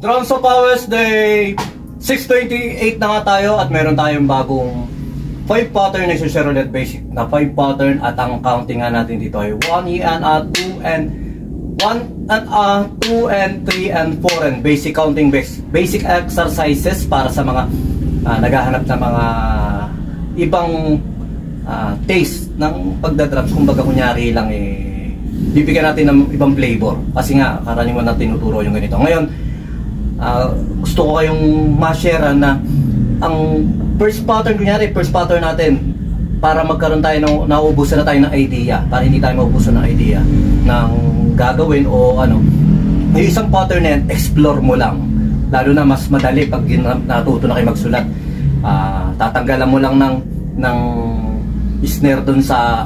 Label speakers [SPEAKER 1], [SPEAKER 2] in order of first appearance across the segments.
[SPEAKER 1] Drums of Powers Day 628 na nga tayo at meron tayong bagong 5 pattern na share ulit, basic na 5 pattern at ang counting nga natin dito ay 1 and 2 and 1 and 2 and 3 and 4 and basic counting basic exercises para sa mga naghahanap ng mga ibang taste ng pagdadrums. Kumbaga kunyari lang bibigyan natin ng ibang flavor kasi nga karaniwan na tinuturo yung ganito. Ngayon gusto ko kayong ma-share na ang first pattern, kunyari first pattern natin para magkaroon tayo ng nauubusan na tayo ng idea, para hindi tayo maubusan ng idea ng gagawin o ano. Yung isang pattern na yan, explore mo lang, lalo na mas madali pag natuto na kayo magsulat. Tatanggalan mo lang ng snare dun sa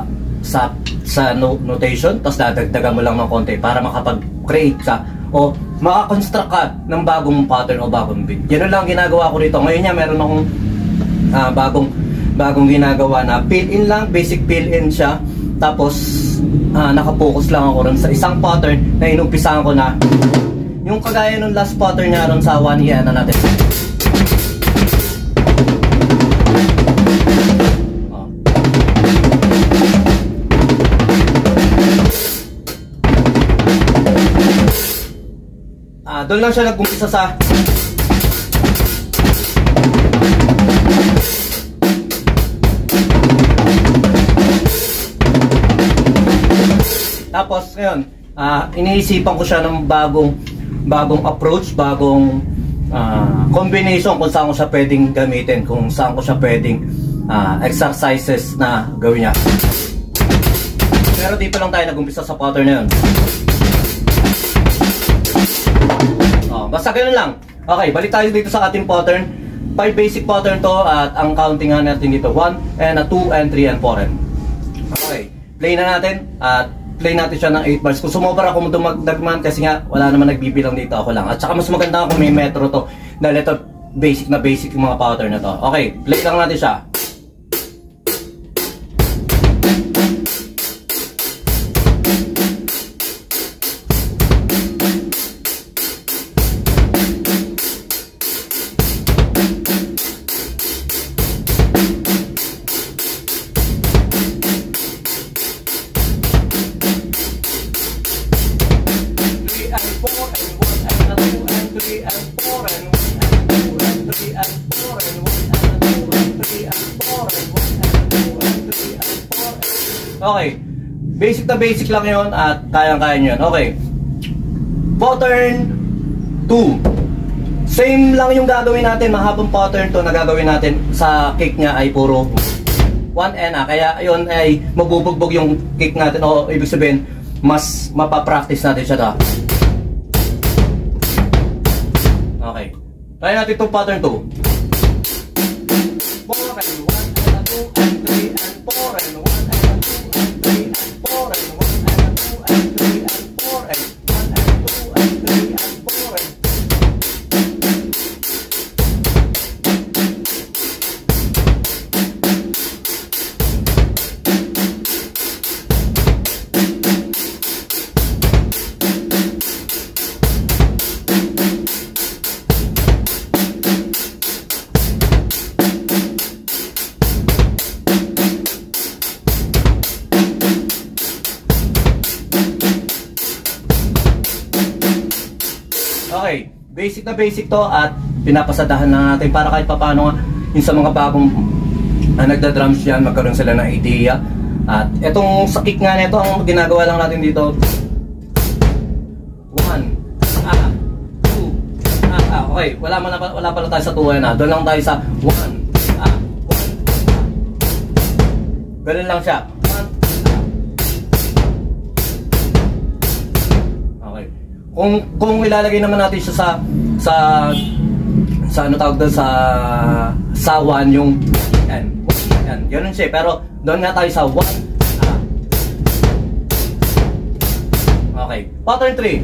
[SPEAKER 1] notation, tapos dadagdagan mo lang ng konti para makapag-create ka o makakonstruct ka ng bagong pattern o bagong beat. Yan lang ginagawa ko rito. Ngayon meron akong bagong ginagawa na fill-in lang, basic fill-in siya. Tapos nakapokus lang ako ron sa isang pattern na inumpisahan ko na yung kagaya ng last pattern niya ron sa 1 na natin. Doon lang siya nag-umpisa sa tapos ngayon iniisipan ko siya ng bagong approach, bagong combination kung saan ko siya pwedeng gamitin, kung saan ko siya pwedeng exercises na gawin niya. Pero di pa lang tayo nag-umpisa sa pattern na yun. Basta ganun lang. Okay, balik tayo dito sa ating pattern. 5 basic pattern to at ang counting nga natin dito 1 and 2 and 3 and 4 and. Okay, play na natin at play natin siya ng 8 bars. Kung sumobra ako dumagdagman kasi nga wala naman nagbibilang dito, ako lang. At saka mas maganda kung may metro to dahil ito basic yung mga pattern na to. Okay, play lang natin siya. Okay, basic na basic lang yon at kayang-kaya nyo yun. Okay, pattern 2, same lang yung gagawin natin. Mahabang pattern to na gagawin natin. Sa kick nya ay puro 1 and kaya yun ay mabubugbog yung kick natin, o ibig sabihin mas mapapractice natin siya. Okay, try natin itong pattern 2. 4 and 1 and 2 and 3 and 4 and 1 and 2 and 3 and 4 and 1 and 2 and 3 and 4 and 1 and 2 and 3 and 4 and. Okay, basic na basic to at pinapasadahan na natin para kahit paano nga yung sa mga bagong nagda-drums yan, magkaroon sila ng idea. At etong sa kick nga nito, ang ginagawa lang natin dito 1 2 okay, wala pala tayo sa 2 na. Doon lang tayo sa 1 1 ganun lang siya. Kung ilalagay naman natin siya sa ano tawag doon, sa 1 yung yan, ganun siya, pero doon nga tayo sa 1. Okay, pattern 3.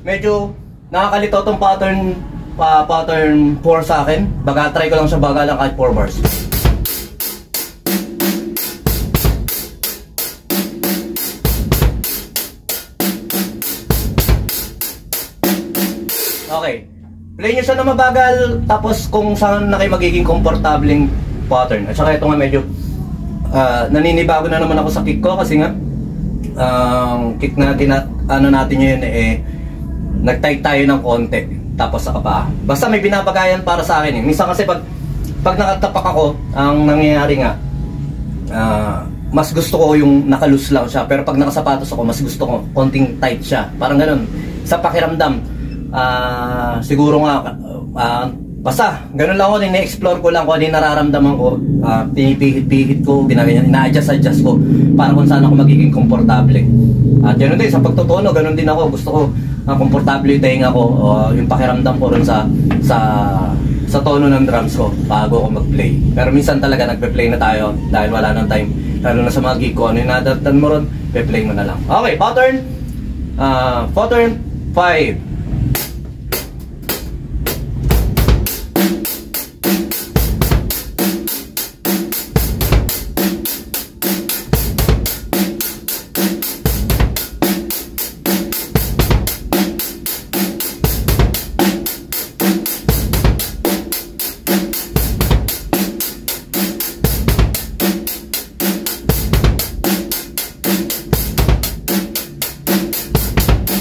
[SPEAKER 1] Medyo nakakalito tong pattern 4 sa akin. Baga try ko lang siya baga lang kahit 4 bars. Okay. Play nyo siya na mabagal, tapos kung saan na kayo magiging komportabling pattern. At saka ito nga medyo naninibago na naman ako sa kick ko kasi nga kick na ano natin yun nag-tight tayo ng konti tapos sa paa. Basta may binabagayan para sa akin Minsan kasi pag nakatapak ako, ang nangyayari nga mas gusto ko yung naka-loose lang siya, pero pag nakasapatos ako, mas gusto ko konting tight siya. Parang ganun. Sa pakiramdam, siguro nga basta ganun lang ako, ina-explore ko lang kung ano yung nararamdaman ko, pinipihit-pihit ko, ina-adjust ko para kung saan ako magiging komportable. At ganoon din sa pagtutuno, ganun din ako, gusto ko komportable yung tenga ko, yung pakiramdam ko rin sa tono ng drums ko bago ako mag-play. Pero minsan talaga nagpe-play na tayo dahil wala nang time, lalo na sa mga gig ko, ano yung nadatan mo ron, pe-play mo na lang. Okay, pattern 5.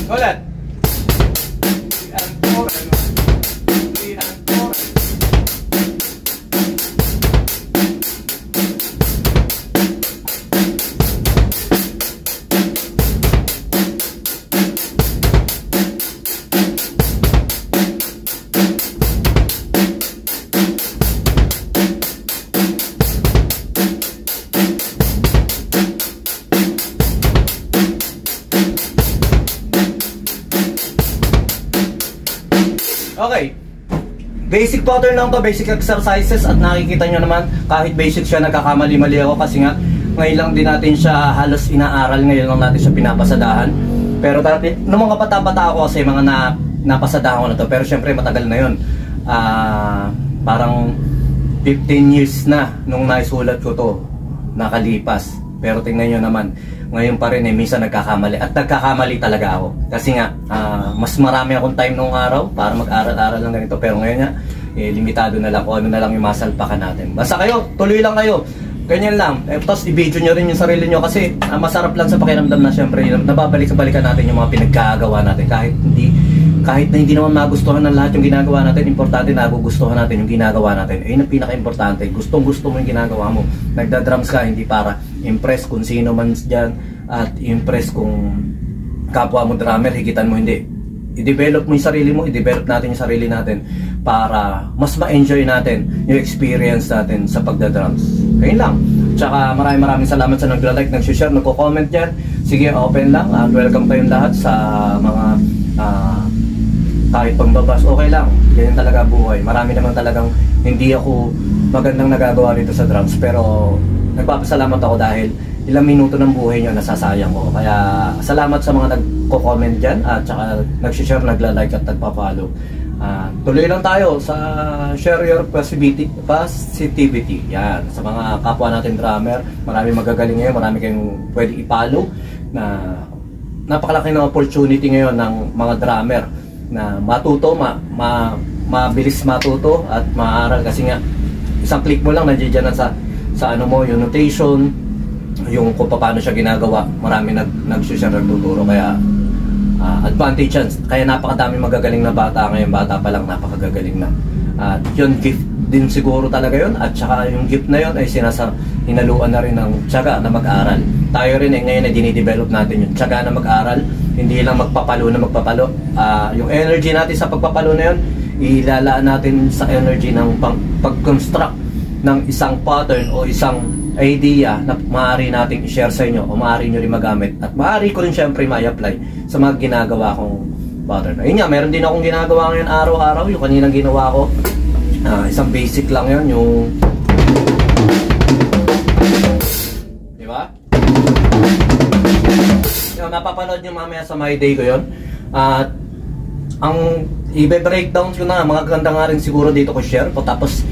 [SPEAKER 1] Ulit. Okay. Basic pattern lang to, basic exercises, at nakikita nyo naman kahit basic siya, nagkakamali-mali ako kasi nga ngayon lang din natin siya halos inaaral, ngayon lang natin siya pinapasadahan. Pero dati, nung mga bata-bata ako kasi mga napasadahan ko na to, pero syempre matagal na yun. Parang 15 years na nung naisulat ko to, nakalipas. Pero tingnan nyo naman, ngayon pa rin minsan nagkakamali, at nagkakamali talaga ako kasi nga mas marami akong time nung araw para mag-aral-aral ng ganito, pero ngayon nga limitado na lang kung ano na lang yung masalpakan natin. Basta kayo, tuloy lang kayo, ganyan lang. Tapos i-video nyo rin yung sarili nyo kasi masarap lang sa pakiramdam na syempre nababalik-balikan natin yung mga pinagkagawa natin kahit na hindi naman magustuhan ng lahat yung ginagawa natin. Importante na nagugustuhan natin yung ginagawa natin. Ayun ang pinaka-importante. Gustong-gusto mo yung ginagawa mo. Nagda-drums ka hindi para impress kung sino man dyan at impress kung kapwa mo drummer, higitan mo, hindi. I-develop mo yung sarili mo, i-develop natin yung sarili natin para mas ma-enjoy natin yung experience natin sa pagda-drums. Ayun lang. Tsaka maraming salamat sa nagla-like, nag-share, nagko-comment dyan. Sige, open lang at welcome kayong lahat sa mga kahit pangbabas, okay lang. Ganyan talaga buhay. Marami naman talagang hindi ako magandang nagagawa dito sa drums. Pero nagpapasalamat ako dahil ilang minuto ng buhay nyo nasasayang ko. Kaya salamat sa mga nagko-comment dyan at saka nag-share, nagla-like at nagpa-follow. Tuloy lang tayo sa share your positivity. Yan, sa mga kapwa natin drummer, marami magagaling ngayon, marami kayong pwede i-follow na napakalaki ng opportunity ngayon ng mga drummer na matuto, mabilis matuto at maaral kasi nga isang click mo lang nandiyan na sa ano mo, yung notation, yung kung paano siya ginagawa. Marami nag-share, nagtuturo, kaya advantage yan. Kaya napakadami magagaling na bata ngayon, bata pa lang napakagagaling na. At yun, gift din siguro talaga yun. At saka yung gift na yun ay hinaluan na rin ng tiyaga na mag-aral. Tayo rin ngayon ay dinidevelop natin yung tiyaga na mag-aral, hindi lang magpapalo na magpapalo. Yung energy natin sa pagpapalo na yun, ilalaan natin sa energy ng pag-construct ng isang pattern o isang idea na maaari nating i-share sa inyo o maaari nyo rin magamit at maaari ko rin syempre ma-apply sa mga ginagawa kong pattern. Ayun nga, meron din akong ginagawa ngayon araw-araw. Yung kaninang ginawa ko, isang basic lang yun, yung diba? Yung napapanood nyo mamaya sa my day ko yun. At ang i-breakdown ko na, mga ganda nga rin siguro dito ko share po, tapos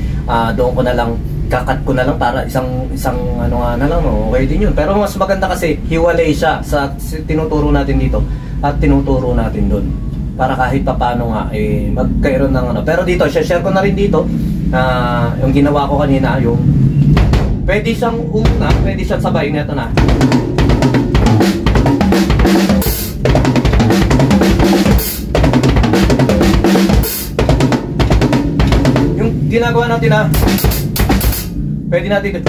[SPEAKER 1] doon ko na lang kakat ko na lang para isang ano nga na lang, no? Okay din yun. Pero mas maganda kasi hiwalay siya sa tinuturo natin dito at tinuturo natin doon para kahit pa paano nga magkaroon ng ano. Pero dito share ko na rin dito yung ginawa ko kanina, yung pwede siyang una, pwede siyang sabay nito na. Yung ginagawa natin na pwede natin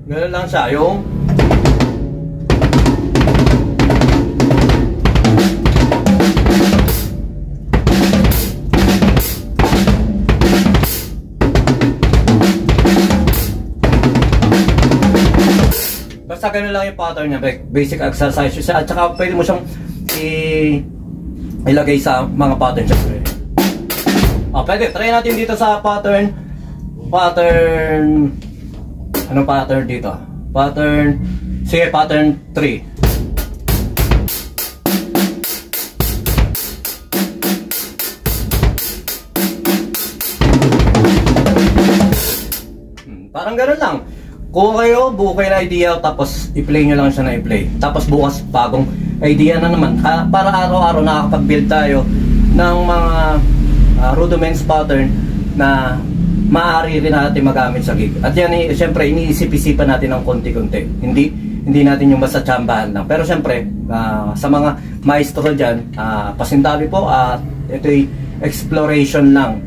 [SPEAKER 1] ganun lang siya, yung basta ganun lang yung pattern niya, basic exercise siya, at saka pwede mo siyang ilagay sa mga pattern siya. Pwede, try natin dito sa pattern, anong pattern dito? Sige, pattern 3. Parang ganun lang. Kung kayo, buo kayo na idea, tapos i-play nyo lang siya na i-play. Tapos bukas, bagong idea na naman. Para araw-araw nakakapag-build tayo ng mga rudiments pattern na maaari rin natin magamit sa gig. At yan, siyempre, iniisip-isipan natin ng konti-konti. Hindi natin yung basta tsambahan lang. Pero siyempre, sa mga maestro dyan, pasintabi po, at ito'y exploration lang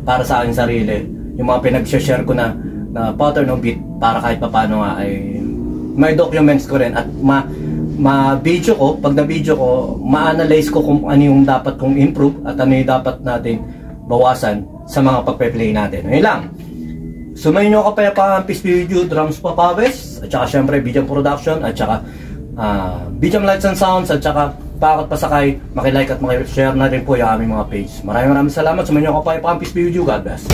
[SPEAKER 1] para sa aking sarili. Yung mga pinag-share ko na pattern o beat, para kahit pa paano nga ay may documents ko rin at ma-video ko. Pag na-video ko, ma-analyze ko kung ano yung dapat kong improve at ano yung dapat natin bawasan sa mga pagpe-play natin. Ayun lang. Sumayin nyo ako pa Peace Video, Drums Papawes, at saka syempre Bijam Production, at saka Bijam Lights and Sounds, at saka Pakot Pasakay. Maki-like at maki-share na rin po yung aming mga page. Maraming salamat. Sumayin nyo ako pa Peace Video. God bless.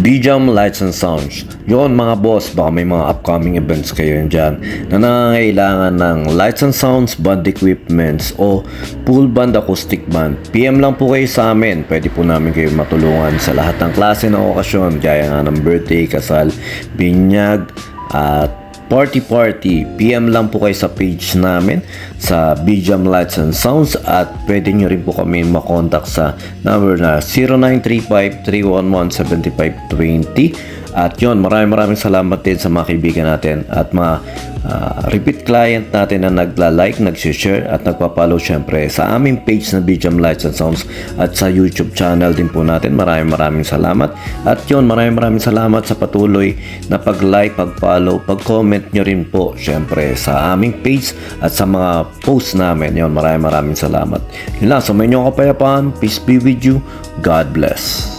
[SPEAKER 2] Bijam Lights and Sounds. Yun mga boss, baka may mga upcoming events kayo dyan na nangangailangan ng lights and sounds, band equipments o full band acoustic band. PM lang po kayo sa amin. Pwede po namin kayo matulungan sa lahat ng klase ng okasyon, gaya nga ng birthday, kasal, binyag at party. PM lang po kayo sa page namin sa Bijam Lights and Sounds, at pwede nyo rin po kami makontak sa number na 0935-311-7520 At yun, maraming salamat din sa mga kaibigan natin at mga repeat client natin na nagla-like, nag-share at nagpa-follow syempre sa aming page na BGM Lights and Sounds at sa YouTube channel din po natin. Maraming salamat. At yun, maraming salamat sa patuloy na pag-like, pag-follow, pag-comment nyo rin po syempre sa aming page at sa mga posts namin. Yun, maraming salamat. Yun lang, sa may inyong kapayapaan. Peace be with you. God bless.